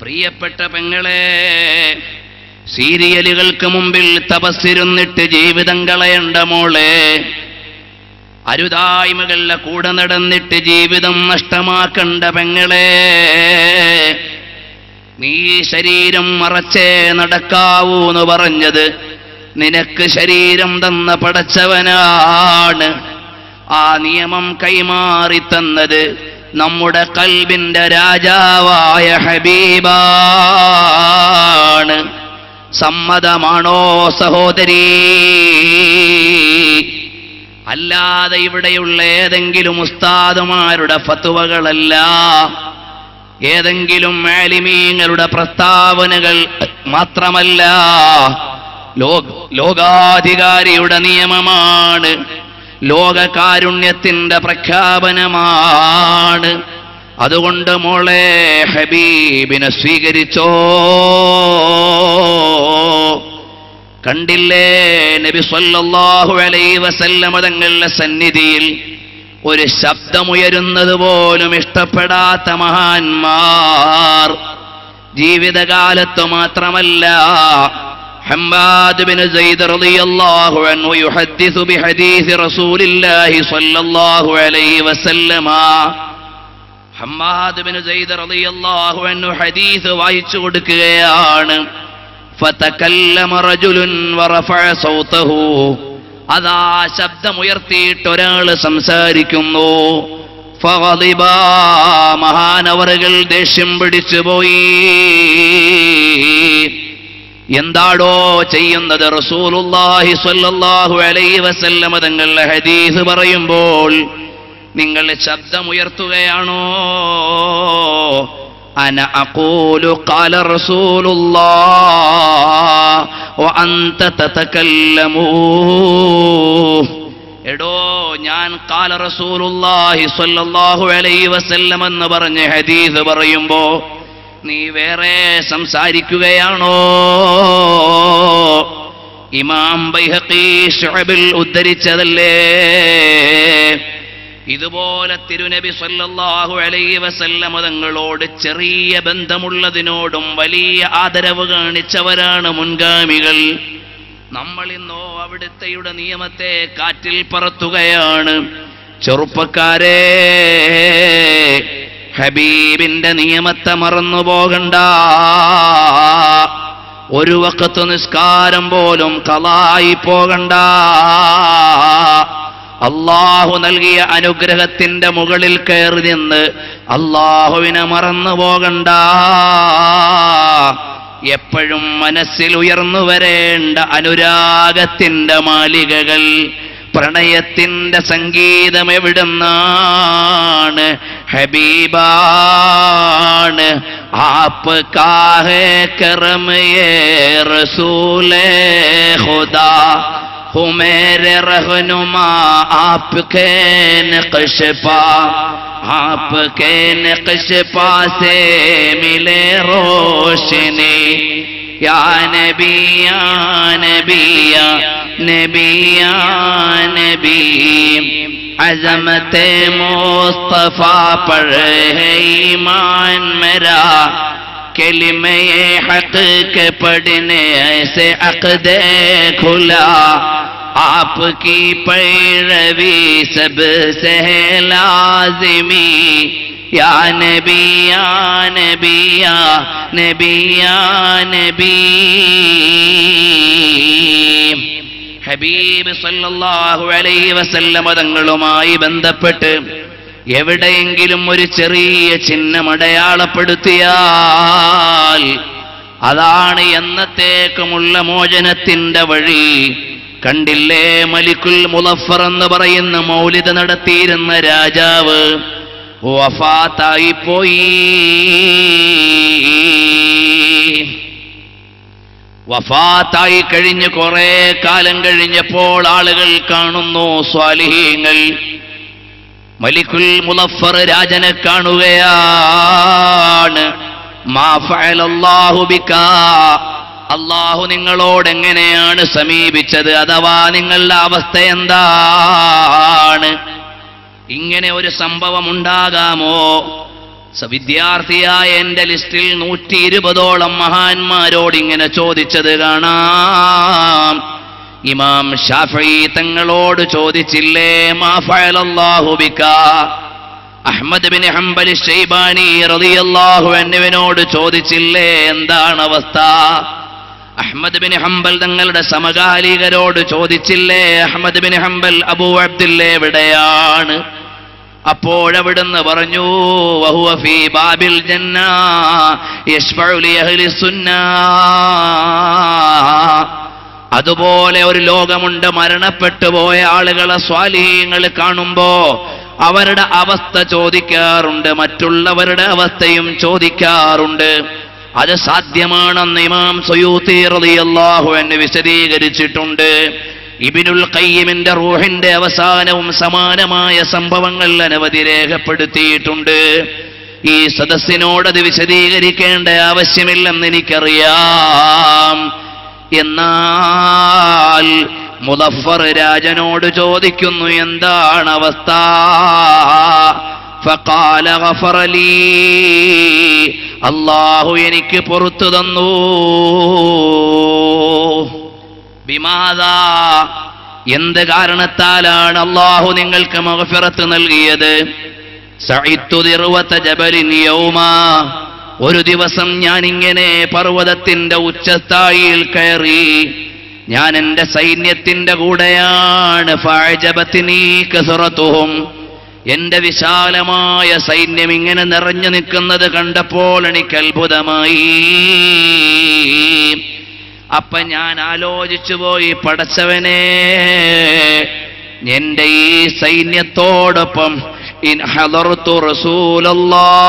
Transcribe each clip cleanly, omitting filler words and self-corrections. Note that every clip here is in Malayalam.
പ്രിയപ്പെട്ട പെങ്ങളെ, സീരിയലുകൾക്ക് മുമ്പിൽ തപസ്സിരുന്നിട്ട് ജീവിതം കളയണ്ട മോളെ. അരുതായ്മകളുടെ കൂടെ നടന്നിട്ട് ജീവിതം നഷ്ടമാക്കണ്ട പെങ്ങളെ. നീ ശരീരം മറച്ചേ നടക്കാവൂന്ന് പറഞ്ഞത് നിനക്ക് ശരീരം തന്ന പടച്ചവനാണ്. ആ നിയമം കൈമാറി തന്നത് നമ്മുടെ ഖൽബിന്റെ രാജാവായ ഹബീബാണ്. സമ്മതമാണോ സഹോദരീ? അല്ലാതെ ഇവിടെയുള്ള ഏതെങ്കിലും ഉസ്താദുമാരുടെ ഫത്വകളല്ല, ഏതെങ്കിലും ആലിമീങ്ങളുടെ പ്രസ്താവനകൾ മാത്രമല്ല, ലോകാധികാരിയുടെ നിയമമാണ്, ലോകകാരുണ്യത്തിന്റെ പ്രഖ്യാപനമാണ്. അതുകൊണ്ട് മോളെ, ഹബീബിനെ സ്വീകരിച്ചോ. കണ്ടില്ലേ, നബി സല്ലല്ലാഹു അലൈഹി വസല്ലമ തങ്ങളുടെ സന്നിധിയിൽ ഒരു ശബ്ദമുയരുന്നത് പോലും ഇഷ്ടപ്പെടാത്ത മഹാന്മാർ ജീവിതകാലത്ത് മാത്രമല്ല. ഹമ്മാദ് ബിൻ സയ്യിദ് റളിയല്ലാഹു അൻഹു യുഹദ്ദിസു ബിഹദീസ് റസൂലില്ലാഹി സ്വല്ലല്ലാഹു അലൈഹി വസല്ലമ. ഹമ്മാദ് ബിൻ സയ്യിദ് റളിയല്ലാഹു അൻഹു ഹദീസ് വായിച്ചു കൊടുക്കുകയാണ്. ഫതകല്ലമ റജുലുൻ വറഫഅ സൗതഹു. അതാ ശബ്ദമുയർത്തിയിട്ട് ഒരാൾ സംസാരിക്കുന്നു. ഫഗളിബ, മഹാനവറുകൾ ദേഷ്യം പിടിച്ചു പോയി. എന്താടോ ചെയ്യുന്നത്? റസൂലുള്ളാഹി സ്വല്ലല്ലാഹു അലൈഹി വസല്ലമ തങ്ങളുടെ ഹദീസ് പറയുമ്പോൾ നിങ്ങൾ ശബ്ദമുയർത്തുകയാണോ? അന അഖൂലു ഖാല റസൂലുള്ളാഹ് വഅൻത തതകല്ലമൂ. എടോ, ഞാൻ ഖാല റസൂലുള്ളാഹി സ്വല്ലല്ലാഹു അലൈഹി വസല്ലം എന്ന് പറഞ്ഞ ഹദീസ് പറയുമ്പോ നീ വേറെ സംസാരിക്കുകയാണോ? ഇമാം ബൈഹഖി ശുഅബിൽ ഉദ്ധരിച്ചതല്ലേ. ഇതുപോലെ തിരുനബി സല്ലല്ലാഹു അലൈഹി വസല്ലം തങ്ങളോട് ചെറിയ ബന്ധമുള്ളതിനോടും വലിയ ആദരവ് കാണിച്ചവരാണ് മുൻഗാമികൾ. നമ്മൾ ഇന്നോ അവിടുത്തെയുടെ നിയമത്തെ കാറ്റിൽ പറത്തുകയാണ്. ചെറുപ്പക്കാരെ, ഹബീബിന്റെ നിയമത്തെ മറന്നു പോകണ്ട. ഒരു വഖത്ത് നിസ്കാരം പോലും ഖളായി പോകണ്ട. അല്ലാഹു നൽകിയ അനുഗ്രഹത്തിന്റെ മുകളിൽ കയറി നിന്ന് അല്ലാഹുവിനെ മറന്നു പോകണ്ട. എപ്പോഴും മനസ്സിൽ ഉയർന്നു വരേണ്ട അനുരാഗത്തിന്റെ മാലികകൾ, പ്രണയത്തിന്റെ സംഗീതം എവിടുന്നാണ്? ഹബീബാണ്. ആപ്പ് കാഹേ കറം യേ റസൂലേ ഖുദാ, ഹു മേരെ റഹ്നുമാ ആപ്കേ നഖ്ശ പാ, ആപ്കേ നഖ്ശ പാ സേ മിലേ റോശനി. യാ നബി യാ നബി യാ നബി യാ നബി, अज़मते मुस्तफा पर है ईमान मेरा, कलिमे हक के पढ़ने ऐसे अक़दे खुला, आपकी पैरवी सबसे है लाज़िमी. या नबी या नबी या नबी या नबी. ഹബീബ് സല്ലല്ലാഹു അലൈഹി വസല്ലമ തങ്ങളുമായി ബന്ധപ്പെട്ട് എവിടെയെങ്കിലും ഒരു ചെറിയ ചിഹ്നം അടയാളപ്പെടുത്തിയാൽ അതാണ് എന്നത്തേക്കുമുള്ള മോചനത്തിന്റെ വഴി. കണ്ടില്ലേ, മലിക്കുൽ മുളഫർ എന്ന് പറയുന്ന മൗലിദ് നടത്തിയിരുന്ന രാജാവ് വഫാത്തായി പോയി. വഫാത്തായി കഴിഞ്ഞ് കുറെ കാലം കഴിഞ്ഞപ്പോൾ ആളുകൾ കാണുന്നു, സ്വാലിഹീങ്ങൾ മലിക്കുൽ മുളഫർ രാജനെ കാണുകയാണ്. മാ ഫഅലല്ലാഹു ബികാ, അല്ലാഹു നിങ്ങളോട് എങ്ങനെയാണ് സമീപിച്ചത്, അഥവാ നിങ്ങളുടെ അവസ്ഥ എന്താണ്? ഇങ്ങനെ ഒരു സംഭവം ഉണ്ടാകാമോ? വിദ്യാർത്ഥിയായ എന്റെ ലിസ്റ്റിൽ 120ഓളം മഹാന്മാരോട് ഇങ്ങനെ ചോദിച്ചത് കാണാം. ഇമാം ശാഫഈ തങ്ങളോട് ചോദിച്ചില്ലേ, മാ ഫഅലല്ലാഹു ബിക? അഹ്മദ് ബിൻ ഹംബൽ ശൈബാനി റളിയല്ലാഹു അൻഹുവിനോട് ചോദിച്ചില്ലേ, എന്താണ് അവസ്ഥ? അഹ്മദ് ബിൻ ഹംബൽ തങ്ങളുടെ സമകാലികരോട് ചോദിച്ചില്ലേ, Ahmad bin Hanbal Abu Abdullah എവിടെയാണ്? അപ്പോഴവിടുന്ന് പറഞ്ഞു, വഹുവ ഫീ ബാബിൽ ജന്ന യശ്ഫഉ ലി അഹ്ലി സുന്ന. അതുപോലെ ഒരു ലോകമുണ്ട്, മരണപ്പെട്ടു പോയ ആളുകളെ സ്വാലിഹീങ്ങൾ കാണുമ്പോ അവരുടെ അവസ്ഥ ചോദിക്കാറുണ്ട്, മറ്റുള്ളവരുടെ അവസ്ഥയും ചോദിക്കാറുണ്ട്. അത് സാധ്യമാണെന്ന് ഇമാം സുയൂത്തി റളിയല്ലാഹു അൻഹു വിശദീകരിച്ചിട്ടുണ്ട്. ഇബ്നുൽ ഖയ്യിമിന്റെ റൂഹിന്റെ അവസാനവും സമാനമായ സംഭവങ്ങൾ അനവധി രേഖപ്പെടുത്തിയിട്ടുണ്ട്. ഈ സദസ്സിനോടത് വിശദീകരിക്കേണ്ട ആവശ്യമില്ലെന്ന് എനിക്കറിയാം. എന്നാൽ മുദഫർ രാജനോട് ചോദിക്കുന്നു, എന്താണ് അവസ്ഥ? ഫഖാല ഗഫറ ലീ, അല്ലാഹു എനിക്ക് പുറത്തു തന്നു. ബിമാദാ, എന്ത് കാരണത്താലാണ് അല്ലാഹു നിങ്ങൾക്ക് മഗ്ഫിറത്ത് നൽകിയത്? സഇത്തു ദിർവത ജബലിൻ യൗമാ, ഒരു ദിവസം ഞാൻ ഇങ്ങനെ പർവ്വതത്തിന്റെ ഉച്ചസ്ഥായിയിൽ കയറി. ഞാൻ എന്റെ സൈന്യത്തിന്റെ കൂടെയാണ്. ഫഅജബത്നി കസറതുഹും, എന്റെ വിശാലമായ സൈന്യം ഇങ്ങനെ നിറഞ്ഞു നിൽക്കുന്നത് കണ്ടപ്പോൾ എനിക്ക് അത്ഭുതമായി. അപ്പൊ ഞാൻ ആലോചിച്ചു പോയി, പടച്ചവനെ, എന്റെ ഈ സൈന്യത്തോടൊപ്പം ഇൻ ഹദർതു റസൂലല്ലാഹ്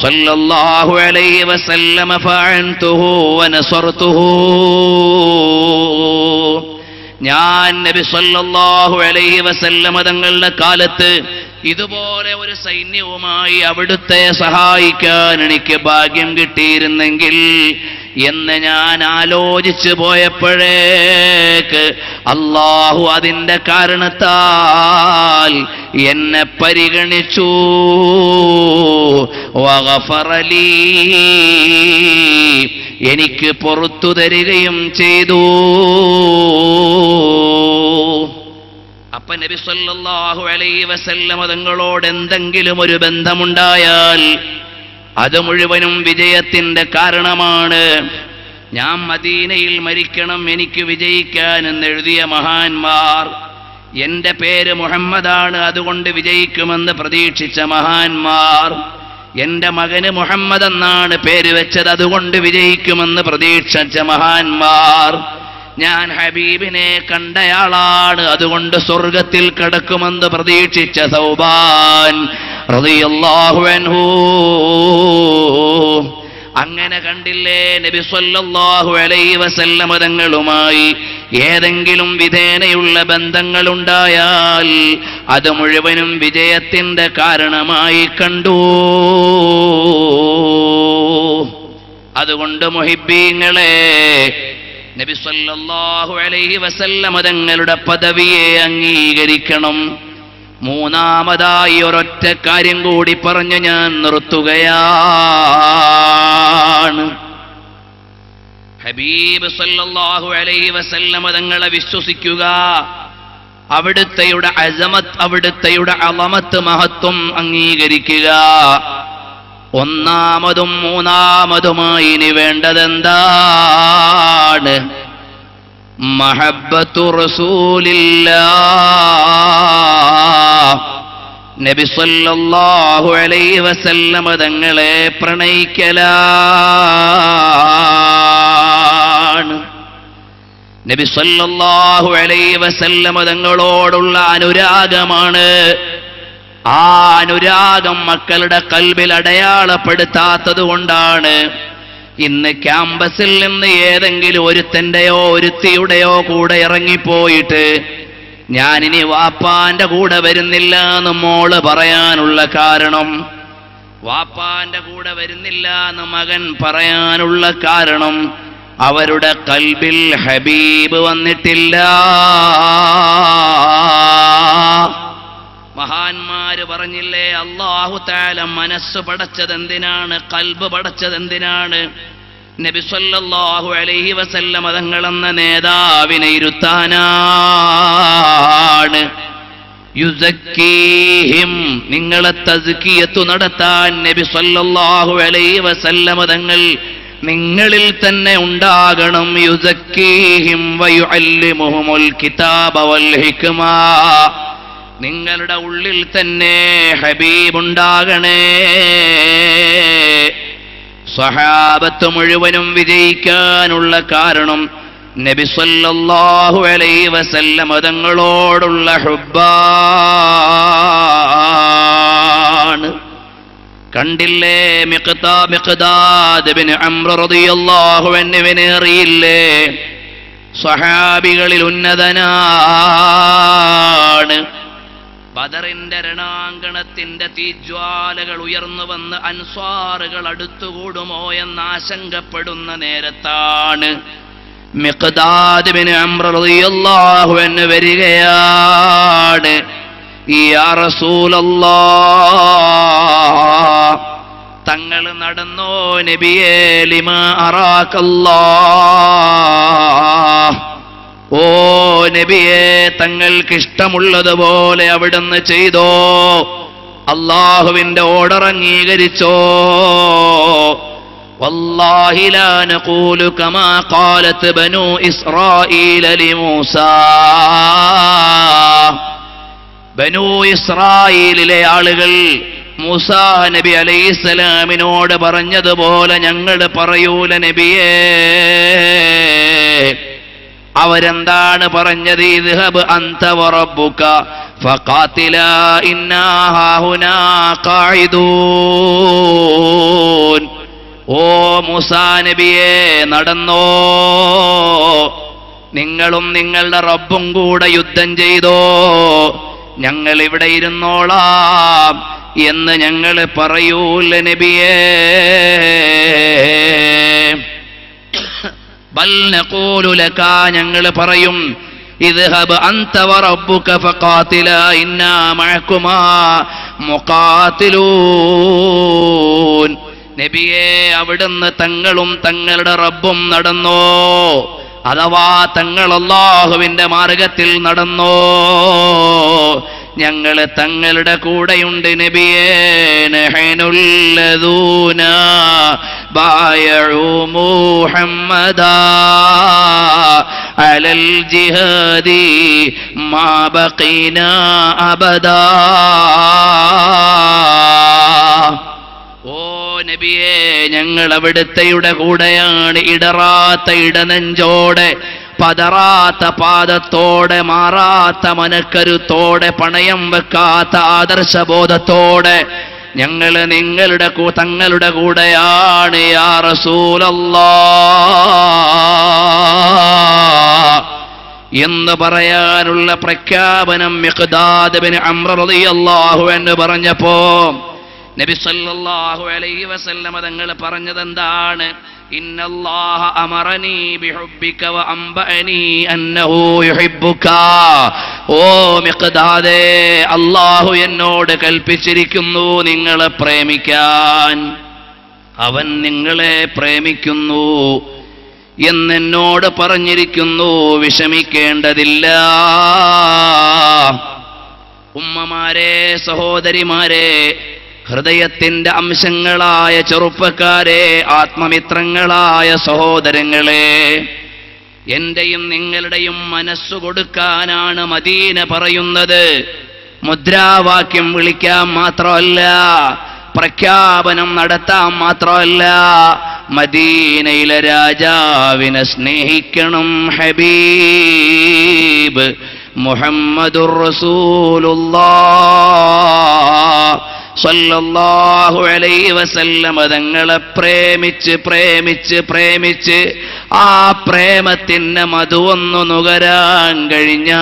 സ്വല്ലല്ലാഹു അലൈഹി വസല്ലമ ഫഅൻതുഹു വനസർതുഹു, ഞാൻ നബി സ്വല്ലല്ലാഹു അലൈഹി വസല്ലമ തങ്ങളുടെ കാലത്ത് ഇതുപോലെ ഒരു സൈന്യവുമായി അവിടുത്തെ സഹായിക്കാൻ എനിക്ക് ഭാഗ്യം കിട്ടിയിരുന്നെങ്കിൽ എന്ന് ഞാൻ ആലോചിച്ചു പോയപ്പോഴേക്ക് അല്ലാഹു അതിൻ്റെ കാരണത്താൽ എന്നെ പരിഗണിച്ചു. വഗഫറ ലീ, എനിക്ക് പുറത്തു തരികയും ചെയ്തു. അപ്പൊ നബി സല്ലല്ലാഹു അലൈഹി വസല്ലമ തങ്ങളോട് എന്തെങ്കിലും ഒരു ബന്ധമുണ്ടായാൽ അത് മുഴുവനും വിജയത്തിന്റെ കാരണമാണ്. ഞാൻ മദീനയിൽ മരിക്കണം, എനിക്ക് വിജയിക്കാൻ എന്നെഴുതിയ മഹാന്മാർ, എന്റെ പേര് മുഹമ്മദാണ്, അതുകൊണ്ട് വിജയിക്കുമെന്ന് പ്രതീക്ഷിച്ച മഹാന്മാർ, എന്റെ മകന് മുഹമ്മദ് എന്നാണ് പേര് വെച്ചത്, അതുകൊണ്ട് വിജയിക്കുമെന്ന് പ്രതീക്ഷിച്ച മഹാന്മാർ, ഞാൻ ഹബീബിനെ കണ്ടയാളാണ്, അതുകൊണ്ട് സ്വർഗത്തിൽ കടക്കുമെന്ന് പ്രതീക്ഷിച്ച സൗബാൻ റളിയല്ലാഹു അൻഹു. അങ്ങനെ കണ്ടില്ലേ, നബി സല്ലല്ലാഹു അലൈഹി വസല്ലമ തങ്ങളുമായി ഏതെങ്കിലും വിധേനയുള്ള ബന്ധങ്ങളുണ്ടായാൽ അത് മുഴുവനും വിജയത്തിന്റെ കാരണമായി കണ്ടു. അതുകൊണ്ട് മുഹിബ്ബീങ്ങളെ, നബി സല്ലല്ലാഹു അലൈഹി വസല്ലമ തങ്ങളുടെ പദവിയെ അംഗീകരിക്കണം. മൂന്നാമതായി ഒരൊറ്റ കാര്യം കൂടി പറഞ്ഞു ഞാൻ നിർത്തുകയാണ്. ഹബീബ് സല്ലല്ലാഹു അലൈഹി വസല്ലമ തങ്ങളെ വിശ്വസിക്കുക, അവിടുത്തെയുടെ അസമത്ത്, അവിടുത്തെയുടെ അളമത്ത്, മഹത്വം അംഗീകരിക്കുക. ഒന്നാമതും മൂന്നാമതുമായി ഇനി വേണ്ടതെന്താണ്? മഹബ്ബത്തു റസൂലില്ലാഹ്, നബി സല്ലല്ലാഹു അലൈഹി വസല്ലമ തങ്ങളെ പ്രണയിക്കലാണ്. നബി സല്ലല്ലാഹു അലൈഹി വസല്ലമ തങ്ങളോടുള്ള അനുരാഗമാണ്. ആ അനുരാഗം മക്കളുടെ കൽബിൽ അടയാളപ്പെടുത്താത്തത് കൊണ്ടാണ് ഇന്ന് ക്യാമ്പസിൽ നിന്ന് ഏതെങ്കിലും ഒരുത്തന്റെയോ ഒരുത്തിയുടെയോ കൂടെ ഇറങ്ങിപ്പോയിട്ട് ഞാനിനി വാപ്പാന്റെ കൂടെ വരുന്നില്ല എന്ന് മോള് പറയാനുള്ള കാരണം, വാപ്പാന്റെ കൂടെ വരുന്നില്ല എന്ന് മകൻ പറയാനുള്ള കാരണം അവരുടെ കൽബിൽ ഹബീബ് വന്നിട്ടില്ല. മഹാന്മാര് പറഞ്ഞില്ലേ, അല്ലാഹു തആല മനസ്സ് പടച്ചതെന്തിനാണ്? ഖൽബ് പടച്ചതെന്തിനാണ്? നബി സല്ലല്ലാഹു അലൈഹി വസല്ലം തങ്ങളെന്ന നേതാവിനെ ഇരുത്താനാണ്. യുസക്കീഹിം, നിങ്ങളെ തസ്കിയത്തു നടത്താൻ നബി സല്ലല്ലാഹു അലൈഹി വസല്ലം തങ്ങൾ നിങ്ങളിൽ തന്നെ ഉണ്ടാകണം. യുസക്കീഹിം വയുഅല്ലിമുഹുൽ കിതാബ വൽ ഹിക്മ, നിങ്ങളുടെ ഉള്ളിൽ തന്നെ ഹബീബ് ഉണ്ടാകണേ. സ്വഹാബത്ത് മുഴുവനും വിജയിക്കാനുള്ള കാരണം നബി സല്ലല്ലാഹു അലൈഹി വസല്ലം തങ്ങളോടുള്ള ഹുബ്ബാണ്. കണ്ടില്ലേ, മിഖ്ദാദ് ഇബ്നു അംർ റളിയല്ലാഹു അൻഹുവിനെ അറിയില്ലേ? സ്വഹാബികളിൽ ഉന്നതനാണ്. ബദറിന്റെ രണാങ്കണത്തിന്റെ തീജ്വാലകൾ ഉയർന്നു വന്ന് അൻസ്വാറുകൾ അടുത്തുകൂടുമോ എന്ന് ആശങ്കപ്പെടുന്ന നേരത്താണ് മിഖ്ദാദ് ഇബ്നു അംർ റളിയല്ലാഹു അൻഹു വരികയാണ്. യാ റസൂലല്ലാഹ്, തങ്ങൾ നടന്നോ നബിയേ? ലിമാ അറാകല്ലാഹ്, ഓ നബിയേ, തങ്ങൾക്ക് ഇഷ്ടമുള്ളതുപോലെ അവിടുന്ന് ചെയ്തോ, അല്ലാഹുവിന്റെ ഓർഡർ അംഗീകരിച്ചോ. വല്ലാഹി ലാ നഖൂലു കമാ ഖാലത് ബനൂ ഇസ്രായീല ലിമൂസാ, ബനൂ ഇസ്രായീലിലെ ആളുകൾ മൂസാ നബി അലൈഹിസ്സലാമിനോട് പറഞ്ഞതുപോലെ ഞങ്ങൾ പറയൂല നബിയേ. അവരെന്താണ് പറഞ്ഞത്? ഇദ്ഹബ് അൻത വറബ്ബുക ഫഖാതിലാ ഇന്നാ ഹാഹുനാ ഖാഇദൂൻ. ഓ മൂസാ നബിയേ, നടന്നോ, നിങ്ങളും നിങ്ങളുടെ റബ്ബും കൂടെ യുദ്ധം ചെയ്തോ, ഞങ്ങൾ ഇവിടെ ഇരുന്നോളാം എന്ന് ഞങ്ങൾ പറയൂല നബിയേ. ബൽ നഖൂലു ലക, ഞങ്ങൾ പറയും ഇദ്ഹബ് അൻത വറബ്ബുക ഫഖാതിലാ ഇന്നാ മഅകുമാ മുഖാതിലൂൻ. നബിയേ, അവിടുന്ന് തങ്ങളും തങ്ങളുടെ റബ്ബും നടന്നോ, അഥവാ തങ്ങൾ അല്ലാഹുവിന്റെ മാർഗത്തിൽ നടന്നോ, ഞങ്ങൾ തങ്ങളുടെ കൂടെയുണ്ട് നബിയേ. നഹനുല്ലദൂന ബായഉ മുഹമ്മദാ അലൽ ജിഹാദി മാ ബഖീനാ അബദാ. ഓ നബിയേ, ഞങ്ങൾ അവിടുത്തെയുടെ കൂടെയാണ്. ഇടറാത്ത ഇടനെഞ്ചോടെ, പതറാത്ത പാദത്തോടെ, മാറാത്ത മനക്കരുത്തോടെ, പണയം വെക്കാത്ത ആദർശബോധത്തോടെ ഞങ്ങൾ നിങ്ങളുടെ തങ്ങളുടെ കൂടെയാണ്. യാ റസൂലല്ലാഹ് എന്ന് പറയാനുള്ള പ്രഖ്യാപനം മിഖ്ദാദ് ഇബ്നു അംർ റളിയല്ലാഹു അൻഹു പറഞ്ഞപ്പോ നബി സല്ലല്ലാഹു അലൈഹി വസല്ലം തങ്ങൾ പറഞ്ഞതെന്താണ്? ഇന്നല്ലാഹ അമറനീ ബിഹുബ്ബിക വ അംബഅനീ അന്നഹു യുഹിബ്ബുക. ഓ മിഖ്ദാദേ, അല്ലാഹു എന്നോട് കൽപ്പിച്ചിരിക്കുന്നു നിങ്ങളെ പ്രേമിക്കാൻ, അവൻ നിങ്ങളെ പ്രേമിക്കുന്നു എന്നെന്നോട് പറഞ്ഞിരിക്കുന്നു. വിഷമിക്കേണ്ടതില്ല. ഉമ്മമാരെ, സഹോദരിമാരെ, ഹൃദയത്തിന്റെ അംശങ്ങളായ ചെറുപ്പക്കാരെ, ആത്മമിത്രങ്ങളായ സഹോദരങ്ങളെ, എന്റെയും നിങ്ങളുടെയും മനസ്സു കൊടുക്കാനാണ് മദീന പറയുന്നത്. മുദ്രാവാക്യം വിളിക്കാൻ മാത്രമല്ല, പ്രഖ്യാപനം നടത്താൻ മാത്രമല്ല, മദീനയിലെ രാജാവിനെ സ്നേഹിക്കണം. ഹബീബ് മുഹമ്മദുർ റസൂലുള്ളാഹ് സ്വല്ലല്ലാഹു അലൈഹി വസല്ലം തങ്ങളെ പ്രേമിച്ച് പ്രേമിച്ച് പ്രേമിച്ച് ആ പ്രേമത്തിന് മധുവൊന്നു നുകരാൻ കഴിഞ്ഞാൽ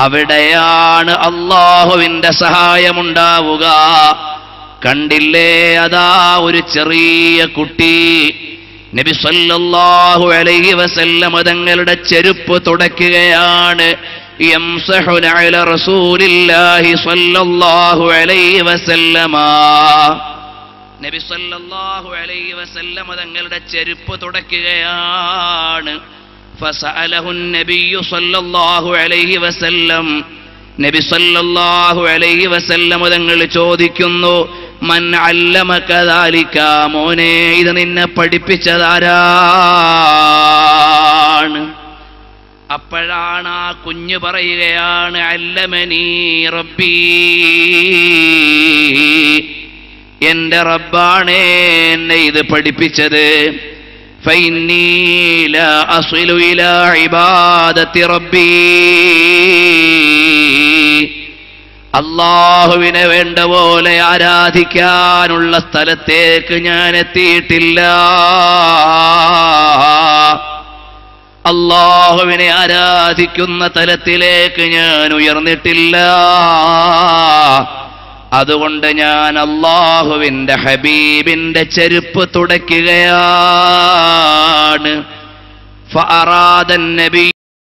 അവിടെയാണ് അല്ലാഹുവിന്റെ സഹായമുണ്ടാവുക. കണ്ടില്ലേ, അതാ ഒരു ചെറിയ കുട്ടി നബി സല്ലല്ലാഹു അലൈഹി വസല്ലം തങ്ങളുടെ ചെരുപ്പ് തുടയ്ക്കുകയാണ്. യംസഹു അല റസൂലില്ലാഹി സ്വല്ലല്ലാഹു അലൈഹി വസല്ലമ. നബി സല്ലല്ലാഹു അലൈഹി വസല്ലമ തങ്ങളുടെ ചെരുപ്പ് തുടയ്ക്കുകയാണ്. ഫസഅലഹു നബിയ്യു സല്ലല്ലാഹു അലൈഹി വസല്ലം. നബി സല്ലല്ലാഹു അലൈഹി വസല്ലം തങ്ങൾ ചോദിക്കുന്നു, മൻ അല്ലമക ദാലിക, മോനെ ഇത് നിന്നെ പഠിപ്പിച്ചതാരാണ്? അപ്പോഴാണ് ആ കുഞ്ഞ് പറയുകയാണ്, അല്ലമനീ റബ്ബി, എന്റെ റബ്ബാണ് എന്നെ ഇത് പഠിപ്പിച്ചത്. ഫഇന്നീ ലാ അസിലു ഇലാ ഇബാദത്തി റബ്ബി, അല്ലാഹുവിനെ വേണ്ട പോലെ ആരാധിക്കാനുള്ള സ്ഥലത്തേക്ക് ഞാൻ എത്തിയിട്ടില്ല. അല്ലാഹുവിനെ ആരാധിക്കുന്ന തലത്തിലേക്ക് ഞാൻ ഉയർന്നിട്ടില്ല. അതുകൊണ്ട് ഞാൻ അല്ലാഹുവിന്റെ ഹബീബിന്റെ ചെരുപ്പ് തുടയ്ക്കുകയാണ്. ഫഅറാദ നബി